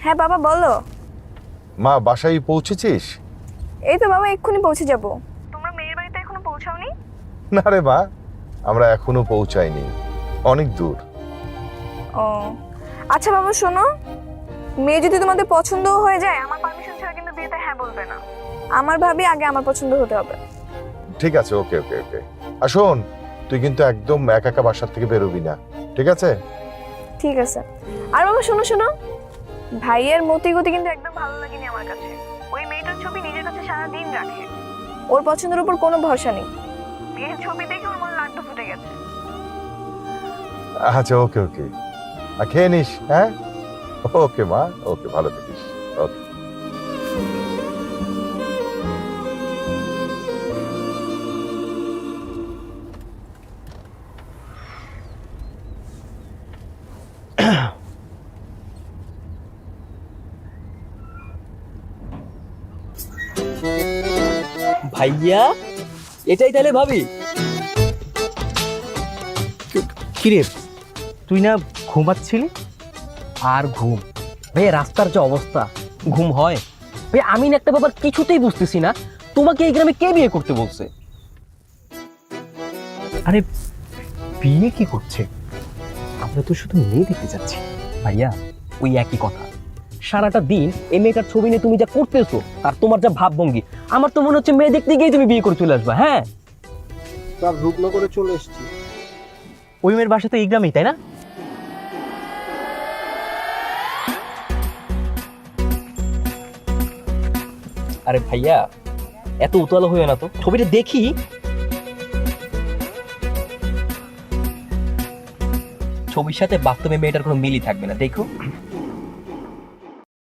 হ্যাঁ বাবা বলো। মা বাসায় পৌঁছেছিস? এই তো বাবা এক্ষুনি পৌঁছে যাব। তোমরা মেয়ের বাড়িতে এখনো পৌঁছাওনি? না রে মা, আমরা এখনো পৌঁছাইনি, অনেক দূর। ও আচ্ছা বাবা শোনো, মেয়ে যদি তোমাদের পছন্দ হয়ে যায় আমার পারমিশন ছাড়া কিন্তু বিয়েতে হ্যাঁ বলবে না। আমার ভাবি আগে আমার পছন্দ হতে হবে। ঠিক আছে, ওকে ওকে ওকে। আর শোন, তুই কিন্তু একদম একা একা বাসার থেকে বেরোবি না, ঠিক আছে? ঠিক আছে। আর বাবা শোনো শোনো, ভাইয়ের মতি গতি কিন্তু একদম ভালো লাগেনি আমার কাছে। ওই মেয়েটার ছবি নিজের কাছে সারা দিন রাখে, ওর পছন্দের উপর কোনো ভরসা নেই। বিয়ের ছবি দেখে ওর মনে লাড্ডু ফুটে গেছে। আচ্ছা ওকে ওকে, আর খেয়ে নিস। হ্যাঁ ওকে মা, ওকে, ভালো থাকিস। ওকে। ভাইয়া, এটাই তাহলে ভাবি? কিরে, তুই না ঘুমাচ্ছিলি? আর ঘুম? ভাইয়া রাস্তার যে অবস্থা, ঘুম হয়? ভাই আমি না একটা ব্যাপার কিছুতেই বুঝতেছি না, তোমাকে এই গ্রামে কে বিয়ে করতে বলছে? আরে বিয়ে কি করছে? আমরা তো শুধু মেয়ে দেখতে যাচ্ছি। ভাইয়া ওই একই কথা, সারাটা দিন এই মেয়েটার ছবি নিয়ে তুমি যা করতেছো আর তোমার যা ভাবভঙ্গি, আমার তো মনে হচ্ছে মেয়ে দেখতে গিয়ে তুমি বিয়ে করে চলে আসবা। হ্যাঁ, তার রূপনগরে চলে এসেছি। ওই মেয়ের বাসা তো এই গ্রামেই, তাই না? আরে ভাইয়া এত উতলা হইও না তো, ছবিটা দেখি। ছবির সাথে বাস্তবে মেয়েটার কোনো মিলই থাকবে না, দেখো।